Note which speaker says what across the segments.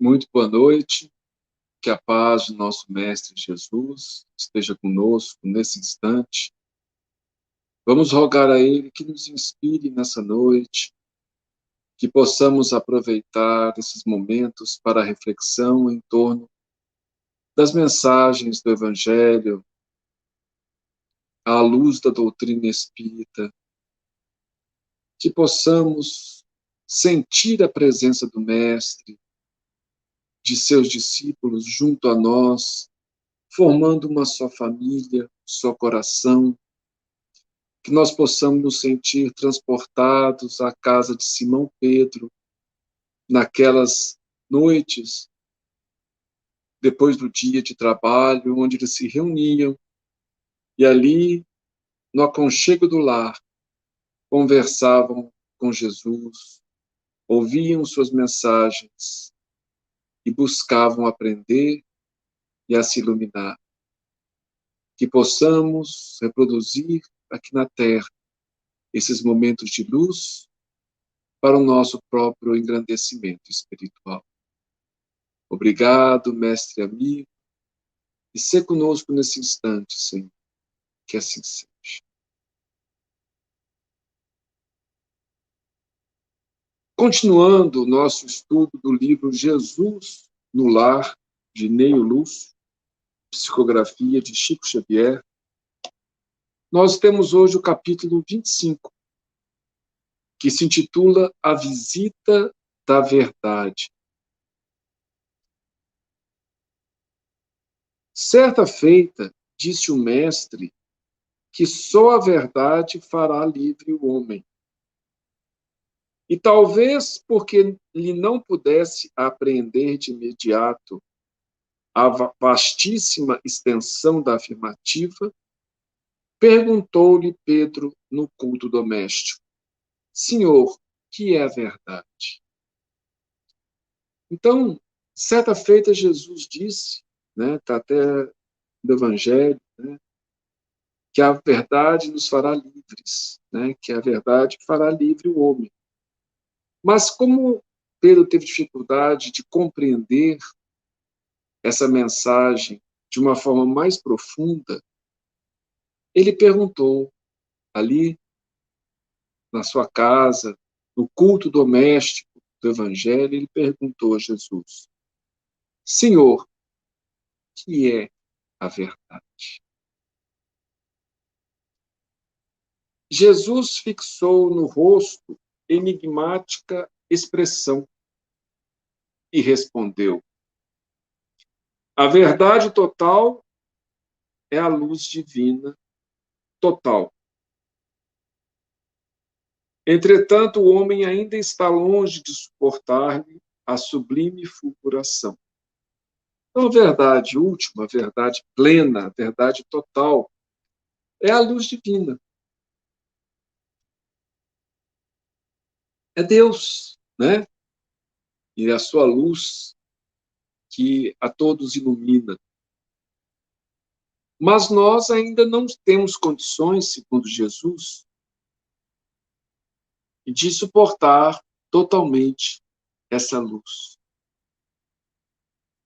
Speaker 1: Muito boa noite, que a paz do nosso Mestre Jesus esteja conosco nesse instante. Vamos rogar a Ele que nos inspire nessa noite, que possamos aproveitar esses momentos para a reflexão em torno das mensagens do Evangelho, à luz da doutrina espírita, que possamos sentir a presença do Mestre, de seus discípulos junto a nós, formando uma só família, só coração, que nós possamos nos sentir transportados à casa de Simão Pedro, naquelas noites, depois do dia de trabalho, onde eles se reuniam e ali, no aconchego do lar, conversavam com Jesus, ouviam suas mensagens e buscavam aprender e a se iluminar. Que possamos reproduzir aqui na Terra esses momentos de luz para o nosso próprio engrandecimento espiritual. Obrigado, mestre amigo, e ser conosco nesse instante, Senhor, que assim seja. Continuando o nosso estudo do livro Jesus no Lar, de Neio Lúcio, psicografia de Chico Xavier, nós temos hoje o capítulo 25, que se intitula A Visita da Verdade. Certa feita, disse o mestre que só a verdade fará livre o homem. E talvez porque lhe não pudesse apreender de imediato a vastíssima extensão da afirmativa, perguntou-lhe Pedro no culto doméstico: Senhor, que é a verdade? Então, certa feita, Jesus disse, está até no Evangelho, que a verdade nos fará livres, que a verdade fará livre o homem. Mas como Pedro teve dificuldade de compreender essa mensagem de uma forma mais profunda, ele perguntou ali na sua casa, no culto doméstico do Evangelho, ele perguntou a Jesus: Senhor, que é a verdade? Jesus fixou no rosto enigmática expressão e respondeu: a verdade total é a luz divina total. Entretanto, o homem ainda está longe de suportar-lhe a sublime fulguração. Então, a verdade última, a verdade plena, a verdade total, é a luz divina. É Deus, E a sua luz que a todos ilumina. Mas nós ainda não temos condições, segundo Jesus, de suportar totalmente essa luz.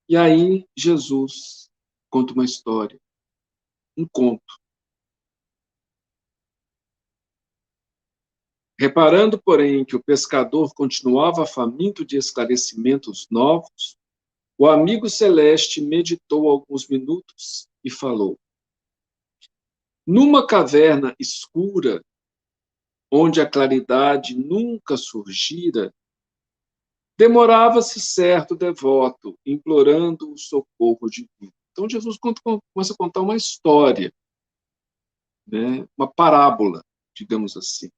Speaker 1: E aí Jesus conta uma história, um conto. Reparando, porém, que o pescador continuava faminto de esclarecimentos novos, o amigo celeste meditou alguns minutos e falou: numa caverna escura, onde a claridade nunca surgira, demorava-se certo devoto, implorando o socorro divino. Então Jesus começa a contar uma história, uma parábola, digamos assim.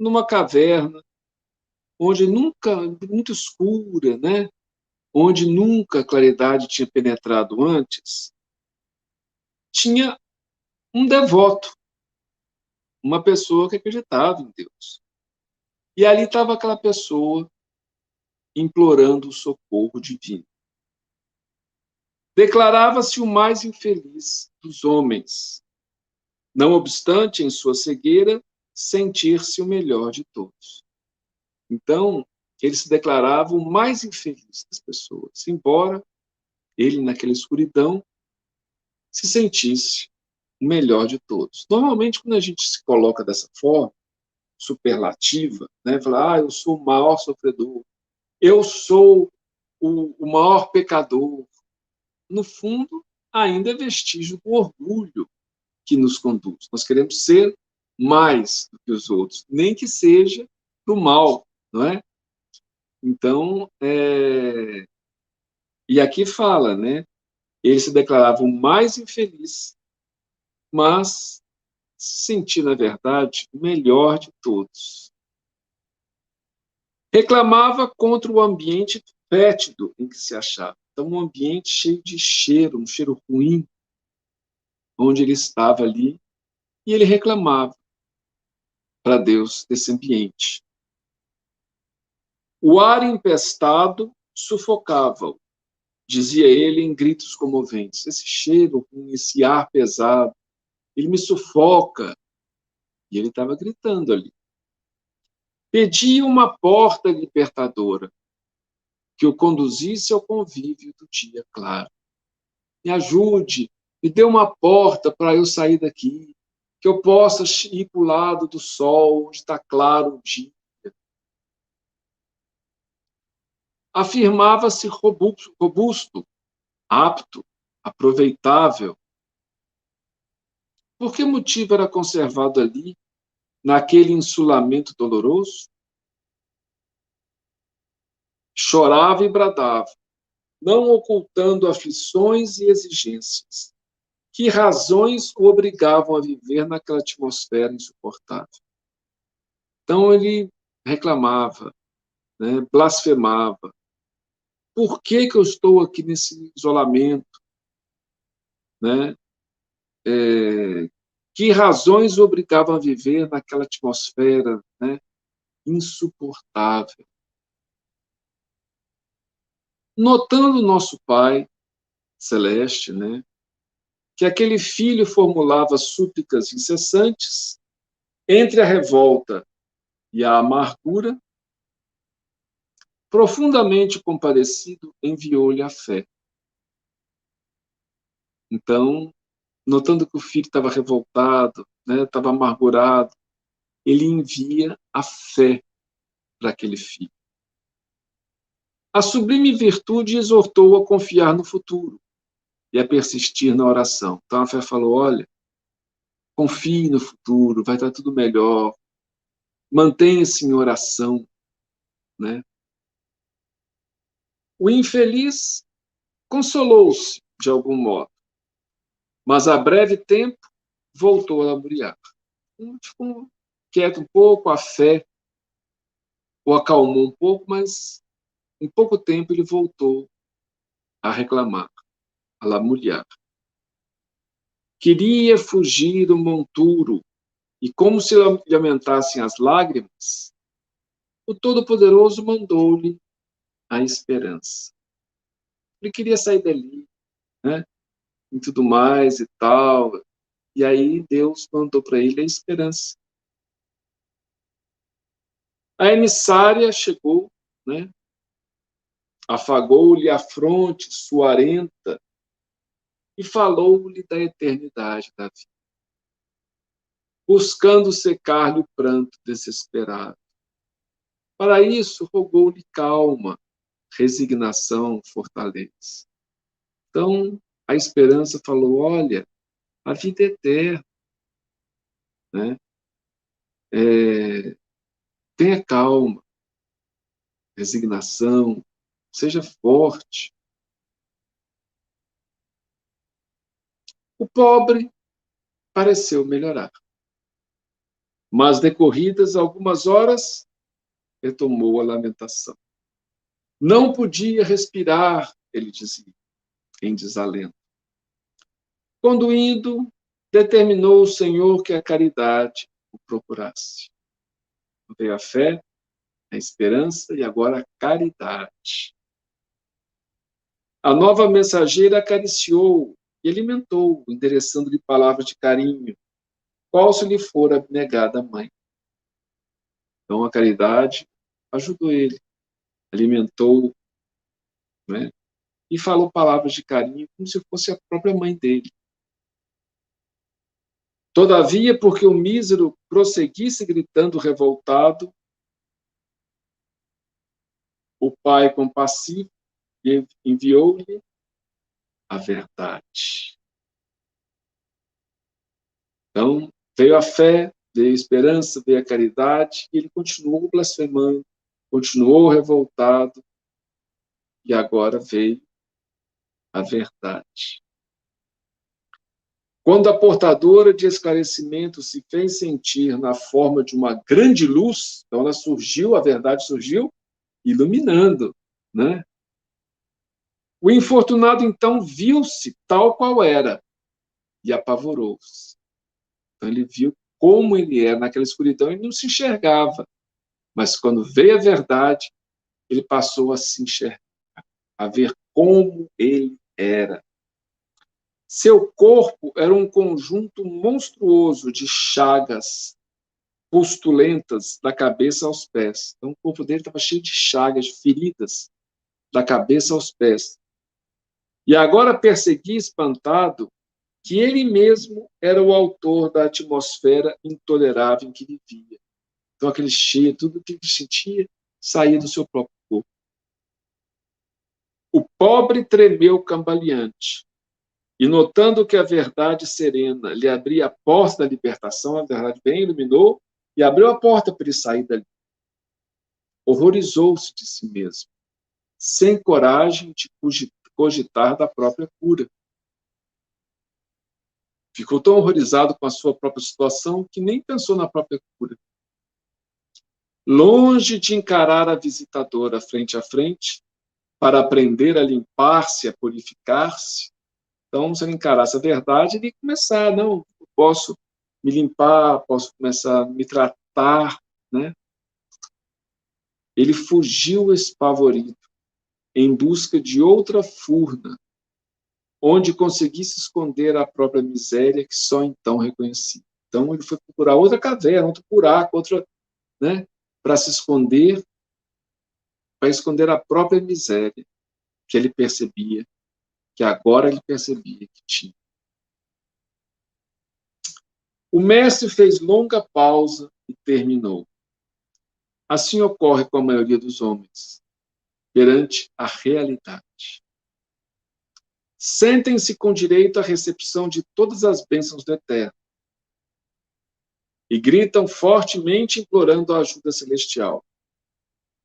Speaker 1: Numa caverna, onde nunca, muito escura, onde nunca a claridade tinha penetrado antes, tinha um devoto, uma pessoa que acreditava em Deus. E ali estava aquela pessoa implorando o socorro divino. Declarava-se o mais infeliz dos homens, não obstante, em sua cegueira, sentir-se o melhor de todos. Então, ele se declarava o mais infeliz das pessoas, embora ele, naquela escuridão, se sentisse o melhor de todos. Normalmente, quando a gente se coloca dessa forma, superlativa, né, fala, eu sou o maior sofredor, eu sou o maior pecador, no fundo, ainda é vestígio do orgulho que nos conduz. Nós queremos ser mais do que os outros, nem que seja do mal, não é? Então, e aqui fala, né? Ele se declarava o mais infeliz, mas se sentia, na verdade, o melhor de todos. Reclamava contra o ambiente fétido em que se achava. Então, um ambiente cheio de cheiro, um cheiro ruim, onde ele estava ali, e ele reclamava para Deus desse ambiente. O ar empestado sufocava-o, dizia ele em gritos comoventes. Esse cheiro, esse ar pesado, ele me sufoca. E ele estava gritando ali. Pedia uma porta libertadora que o conduzisse ao convívio do dia claro. Me ajude, me dê uma porta para eu sair daqui, que eu possa ir para o lado do sol, onde está claro o dia. Afirmava-se robusto, apto, aproveitável. Por que motivo era conservado ali, naquele insulamento doloroso? Chorava e bradava, não ocultando aflições e exigências. Que razões o obrigavam a viver naquela atmosfera insuportável? Então ele reclamava, né, blasfemava. Por que eu estou aqui nesse isolamento? Né? Que razões o obrigavam a viver naquela atmosfera, né, insuportável? Notando nosso Pai Celeste, né, que aquele filho formulava súplicas incessantes entre a revolta e a amargura, profundamente compadecido, enviou-lhe a fé. Então, notando que o filho estava revoltado, né, estava amargurado, ele envia a fé para aquele filho. A sublime virtude exortou-o a confiar no futuro e a persistir na oração. Então a fé falou, olha, confie no futuro, vai estar tudo melhor, mantenha-se em oração. Né? O infeliz consolou-se de algum modo, mas a breve tempo voltou a lamuriar. Ficou quieto um pouco, a fé o acalmou um pouco, mas em pouco tempo ele voltou a reclamar, a lamuriar. Queria fugir do monturo, e como se lhe aumentassem as lágrimas, o Todo-Poderoso mandou-lhe a esperança. Ele queria sair dali, né? E tudo mais e tal. E aí Deus mandou para ele a esperança. A emissária chegou, né? Afagou-lhe a fronte suarenta e falou-lhe da eternidade da vida, buscando secar-lhe o pranto desesperado. Para isso, rogou-lhe calma, resignação, fortaleza. Então, a esperança falou, olha, a vida é eterna, né? Tenha calma, resignação, seja forte. O pobre pareceu melhorar, mas decorridas algumas horas, retomou a lamentação. Não podia respirar, ele dizia, em desalento. Conduindo, determinou o Senhor que a caridade o procurasse. Veio a fé, a esperança e agora a caridade. A nova mensageira acariciou e alimentou, endereçando-lhe palavras de carinho, qual se lhe fora abnegada a mãe. Então a caridade ajudou ele, alimentou, né? E falou palavras de carinho como se fosse a própria mãe dele. Todavia, porque o mísero prosseguisse gritando revoltado, o pai compassivo enviou-lhe a verdade. Então, veio a fé, veio a esperança, veio a caridade, e ele continuou blasfemando, continuou revoltado, e agora veio a verdade. Quando a portadora de esclarecimento se fez sentir na forma de uma grande luz, então ela surgiu, a verdade surgiu, iluminando, né? O infortunado, então, viu-se tal qual era e apavorou-se. Então, ele viu como ele era. Naquela escuridão, ele não se enxergava. Mas, quando veio a verdade, ele passou a se enxergar, a ver como ele era. Seu corpo era um conjunto monstruoso de chagas pustulentas da cabeça aos pés. Então, o corpo dele estava cheio de chagas, de feridas, da cabeça aos pés. E agora perseguia espantado que ele mesmo era o autor da atmosfera intolerável em que vivia. Então, aquele cheiro, tudo que ele sentia, saía do seu próprio corpo. O pobre tremeu cambaleante, e notando que a verdade serena lhe abria a porta da libertação, a verdade bem iluminou, e abriu a porta para ele sair dali. Horrorizou-se de si mesmo, sem coragem de cogitar da própria cura. Ficou tão horrorizado com a sua própria situação que nem pensou na própria cura. Longe de encarar a visitadora frente a frente, para aprender a limpar-se, a purificar-se, então, se ele encarasse a verdade, ele ia começar, não, eu posso me limpar, posso começar a me tratar, né? Ele fugiu espavorido, em busca de outra furna, onde conseguisse esconder a própria miséria que só então reconhecia. Então, ele foi procurar outra caverna, outro buraco, outra, né? Para se esconder, para esconder a própria miséria que ele percebia, que agora ele percebia que tinha. O mestre fez longa pausa e terminou. Assim ocorre com a maioria dos homens, perante a realidade. Sentem-se com direito à recepção de todas as bênçãos do Eterno e gritam fortemente implorando a ajuda celestial.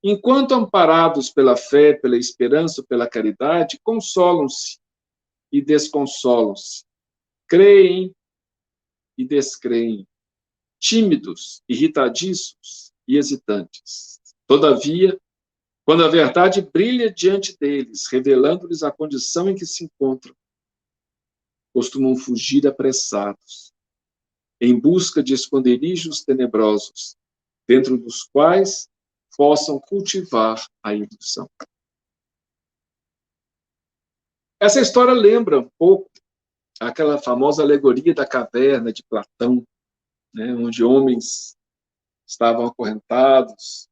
Speaker 1: Enquanto amparados pela fé, pela esperança, pela caridade, consolam-se e desconsolam-se, creem e descreem, tímidos, irritadiços e hesitantes. Todavia, quando a verdade brilha diante deles, revelando-lhes a condição em que se encontram, costumam fugir apressados, em busca de esconderijos tenebrosos, dentro dos quais possam cultivar a ilusão. Essa história lembra um pouco aquela famosa alegoria da caverna de Platão, né, onde homens estavam acorrentados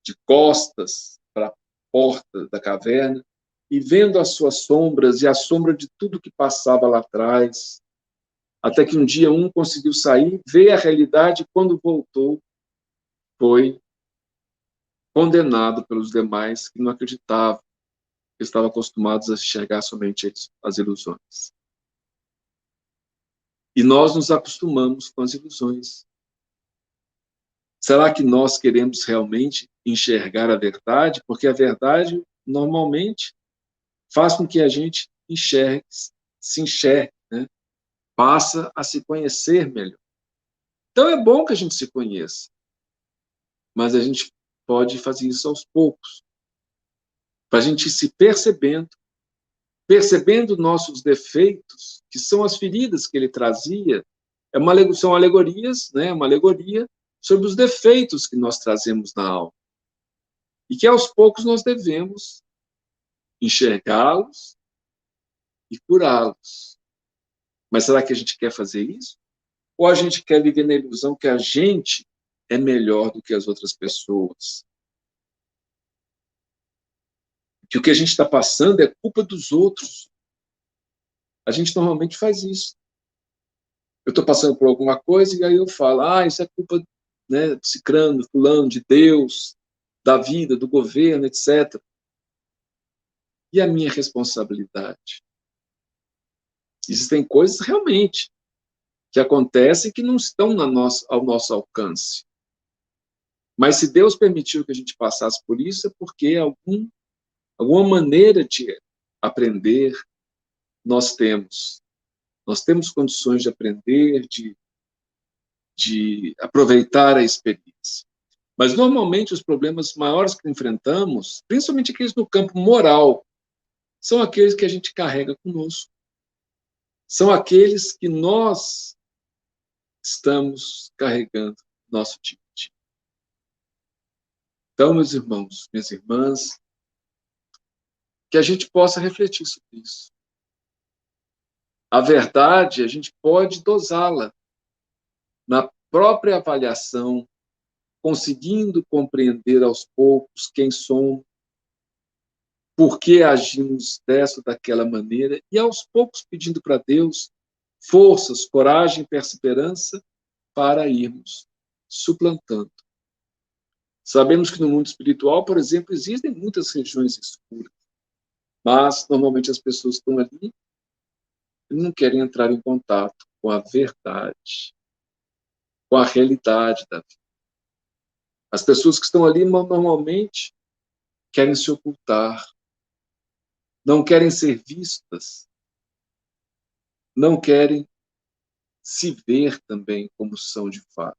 Speaker 1: de costas para a porta da caverna e vendo as suas sombras e a sombra de tudo que passava lá atrás, até que um dia um conseguiu sair, ver a realidade e quando voltou foi condenado pelos demais que não acreditavam, que estavam acostumados a enxergar somente as ilusões. E nós nos acostumamos com as ilusões. Será que nós queremos realmente enxergar a verdade? Porque a verdade, normalmente, faz com que a gente enxergue, se enxergue, né? Passa a se conhecer melhor. Então, é bom que a gente se conheça, mas a gente pode fazer isso aos poucos, para a gente ir se percebendo nossos defeitos, que são as feridas que ele trazia, são alegorias, né? Uma alegoria sobre os defeitos que nós trazemos na alma. E que aos poucos nós devemos enxergá-los e curá-los. Mas será que a gente quer fazer isso? Ou a gente quer viver na ilusão que a gente é melhor do que as outras pessoas? que o que a gente está passando é culpa dos outros. A gente normalmente faz isso. Eu estou passando por alguma coisa e aí eu falo, isso é culpa, né, de cicrano, fulano, de Deus, da vida, do governo, etc. E a minha responsabilidade? Existem coisas realmente que acontecem que não estão ao nosso alcance. Mas se Deus permitiu que a gente passasse por isso, é porque alguma maneira de aprender nós temos. Nós temos condições de aprender, de aproveitar a experiência. Mas, normalmente, os problemas maiores que enfrentamos, principalmente aqueles no campo moral, são aqueles que a gente carrega conosco. São aqueles que nós estamos carregando no nosso dia a dia. Então, meus irmãos, minhas irmãs, que a gente possa refletir sobre isso. A verdade, a gente pode dosá-la na própria avaliação, conseguindo compreender aos poucos quem somos, por que agimos dessa ou daquela maneira, e aos poucos pedindo para Deus forças, coragem e perseverança para irmos suplantando. Sabemos que no mundo espiritual, por exemplo, existem muitas regiões escuras, mas normalmente as pessoas estão ali e não querem entrar em contato com a verdade, com a realidade da vida. As pessoas que estão ali normalmente querem se ocultar, não querem ser vistas, não querem se ver também como são de fato.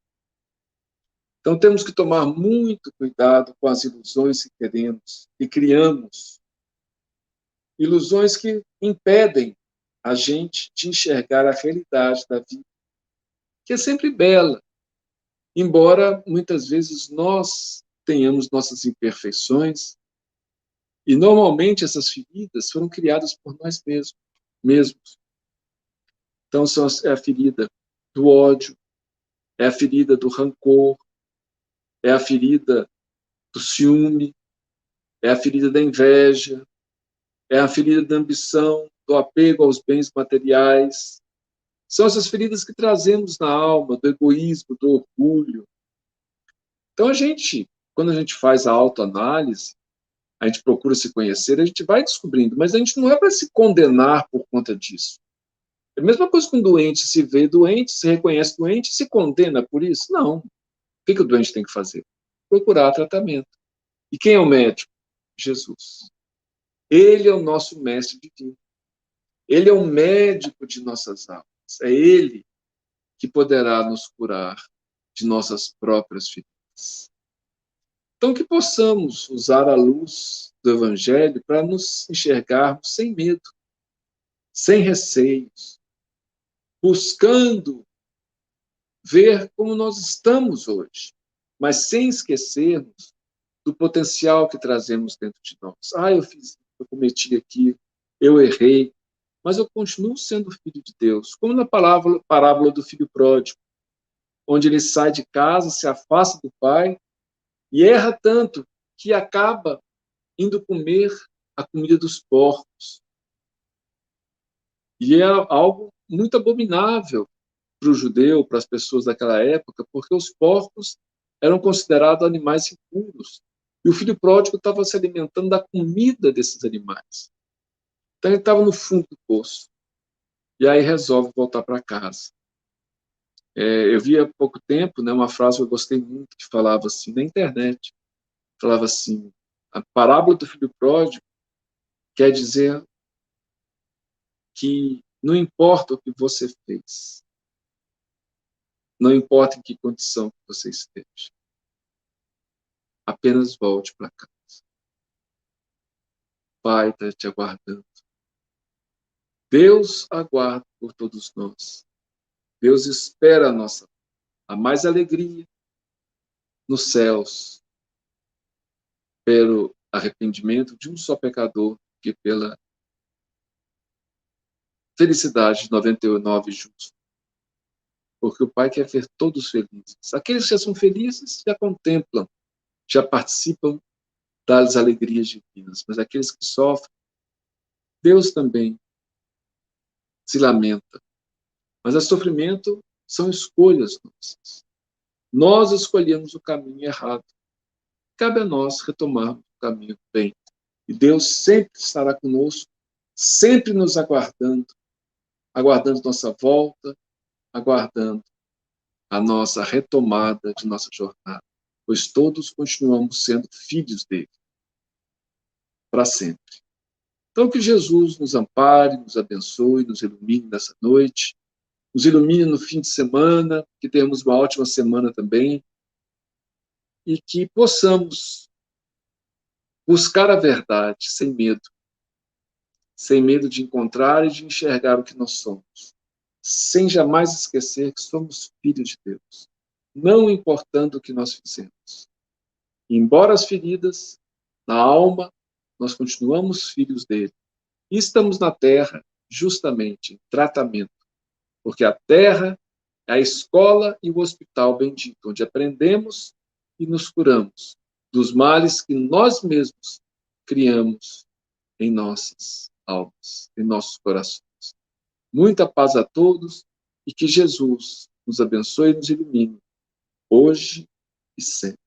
Speaker 1: Então temos que tomar muito cuidado com as ilusões que queremos e criamos. Ilusões que impedem a gente de enxergar a realidade da vida, que é sempre bela, embora muitas vezes nós tenhamos nossas imperfeições, e normalmente essas feridas foram criadas por nós mesmos. Então é a ferida do ódio, é a ferida do rancor, é a ferida do ciúme, é a ferida da inveja, é a ferida da ambição, do apego aos bens materiais. São essas feridas que trazemos na alma, do egoísmo, do orgulho. Então, quando a gente faz a autoanálise, a gente procura se conhecer, a gente vai descobrindo, mas a gente não é para se condenar por conta disso. É a mesma coisa que um doente se vê doente, se reconhece doente, se condena por isso? Não. O que o doente tem que fazer? Procurar tratamento. E quem é o médico? Jesus. Ele é o nosso mestre divino. Ele é o médico de nossas almas. É ele que poderá nos curar de nossas próprias feridas. Então, que possamos usar a luz do Evangelho para nos enxergarmos sem medo, sem receios, buscando ver como nós estamos hoje, mas sem esquecermos do potencial que trazemos dentro de nós. Eu fiz, eu cometi aquilo, eu errei, mas eu continuo sendo filho de Deus, como na parábola do filho pródigo, onde ele sai de casa, se afasta do pai e erra tanto que acaba indo comer a comida dos porcos. E é algo muito abominável para o judeu, para as pessoas daquela época, porque os porcos eram considerados animais impuros. E o filho pródigo estava se alimentando da comida desses animais. Então ele estava no fundo do poço. E aí resolve voltar para casa. Eu vi há pouco tempo, né, uma frase que eu gostei muito, que falava assim, na internet, falava assim, a parábola do filho pródigo quer dizer que não importa o que você fez, não importa em que condição que você esteja, apenas volte para casa. O Pai está te aguardando. Deus aguarda por todos nós. Deus espera a mais alegria nos céus pelo arrependimento de um só pecador que pela felicidade de 99 justos. Porque o Pai quer ver todos felizes. Aqueles que já são felizes já contemplam, já participam dá-lhes alegrias divinas. Mas aqueles que sofrem, Deus também se lamenta. Mas o sofrimento são escolhas nossas. Nós escolhemos o caminho errado. Cabe a nós retomarmos o caminho do bem. E Deus sempre estará conosco, sempre nos aguardando, aguardando nossa volta, aguardando a nossa retomada de nossa jornada, pois todos continuamos sendo filhos dele, para sempre. Então, que Jesus nos ampare, nos abençoe, nos ilumine nessa noite, nos ilumine no fim de semana, que tenhamos uma ótima semana também, e que possamos buscar a verdade sem medo de encontrar e de enxergar o que nós somos, sem jamais esquecer que somos filhos de Deus, não importando o que nós fizemos. E, embora as feridas, na alma, nós continuamos filhos dele. E estamos na terra, justamente, em tratamento, porque a terra é a escola e o hospital bendito, onde aprendemos e nos curamos dos males que nós mesmos criamos em nossas almas, em nossos corações. Muita paz a todos e que Jesus nos abençoe e nos ilumine, hoje e sempre.